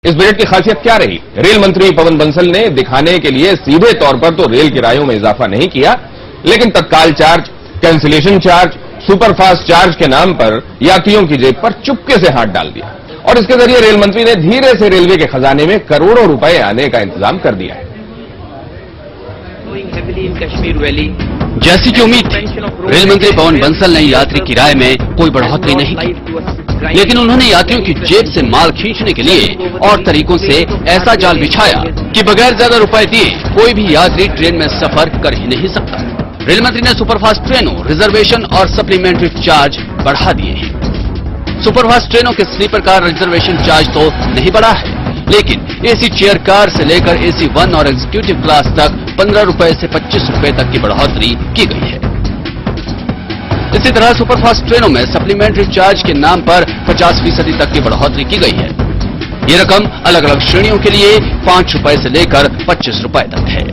इस बजट की खासियत क्या रही? रेल मंत्री पवन बंसल ने दिखाने के लिए सीधे तौर पर तो रेल किरायों में इजाफा नहीं किया, लेकिन तत्काल charge, cancellation charge, superfast charge के नाम पर यात्रियों की जेब पर चुपके से हाथ डाल दिया और इसके जरिए रेल मंत्री ने धीरे से रेलवे के खजाने में करोड़ों रुपए आने का इंतजाम कर दिया है। जैसी की उम्मीद थी, रेल मंत्री पवन बंसल ने यात्री किराए में कोई बढ़ोतरी नहीं की, लेकिन उन्होंने यात्रियों की जेब से माल खींचने के लिए और तरीकों से ऐसा जाल बिछाया कि बगैर ज्यादा रुपए दिए कोई भी यात्री ट्रेन में सफर कर ही नहीं सकता। रेल मंत्री ने सुपरफास्ट ट्रेनों, रिजर्वेशन और सप्लीमेंट्री चार्ज बढ़ा दिए हैं। सुपरफास्ट ट्रेनों के स्लीपर कार रिजर्वेशन चार्ज तो नहीं बढ़ा है, लेकिन एसी चेयर कार से लेकर एसी 1 और एग्जीक्यूटिव क्लास तक 15 रुपए से 25 रुपए तक की बढ़ोतरी की गई है। इसी तरह सुपरफास्ट ट्रेनों में सप्लीमेंट्री चार्ज के नाम पर 50% तक की बढ़ोतरी की गई है। ये रकम अलग अलग श्रेणियों के लिए 5 रुपए से लेकर 25 रुपए तक है।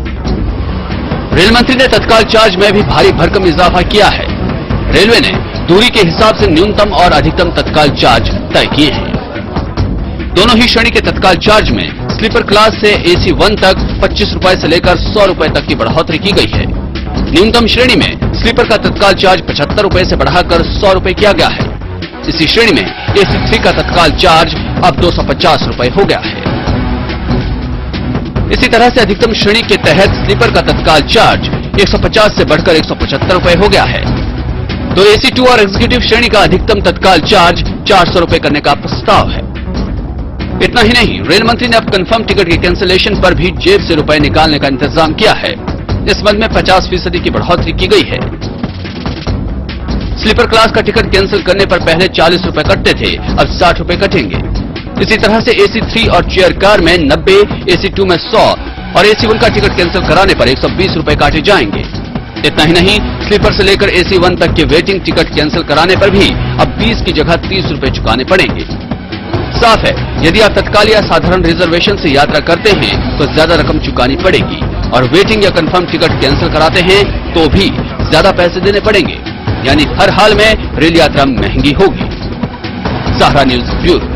रेल मंत्री ने तत्काल चार्ज में भी भारी भरकम इजाफा किया है। रेलवे ने दूरी के हिसाब से न्यूनतम और अधिकतम तत्काल चार्ज तय किए हैं। दोनों ही श्रेणी के तत्काल चार्ज में स्लीपर क्लास से एसी 1 तक 25 रुपए से लेकर 100 रुपए तक की बढ़ोतरी की गई है। न्यूनतम श्रेणी में स्लीपर का तत्काल चार्ज 75 रुपए से बढ़ाकर 100 रुपए किया गया है। इसी श्रेणी में एसी 3 का तत्काल चार्ज अब 250 रुपए हो गया है। इसी तरह से अधिकतम श्रेणी के तहत स्लीपर का तत्काल चार्ज 150 से बढ़कर 175 रुपए हो गया है। तो एसी 2 और एग्जीक्यूटिव श्रेणी का अधिकतम तत्काल चार्ज 400 रुपए करने का प्रस्ताव है। इतना ही नहीं, रेल मंत्री ने अब कंफर्म टिकट के कैंसिलेशन पर भी जेब से रुपए निकालने का इंतजाम किया है। इस संबंध में 50% की बढ़ोतरी की गई है। स्लीपर क्लास का टिकट कैंसिल करने पर पहले 40 रुपए कटते थे, अब 60 रुपए कटेंगे। इसी तरह से एसी 3 और चेयर कार में 90, एसी 2 में 100 और एसी 1 का टिकट कैंसिल कराने पर 120 रुपए काटे जाएंगे। इतना ही नहीं, स्लीपर से लेकर एसी 1 तक के वेटिंग टिकट कैंसिल कराने पर भी अब 20 की जगह 30 रुपए चुकाने पड़ेंगे। साफ है, यदि आप तत्काल या साधारण रिजर्वेशन से यात्रा करते हैं तो ज्यादा रकम चुकानी पड़ेगी और वेटिंग या कंफर्म टिकट कैंसिल कराते हैं तो भी ज्यादा पैसे देने पड़ेंगे। यानी हर हाल में रेल यात्रा महंगी होगी। सहारा न्यूज ब्यूरो।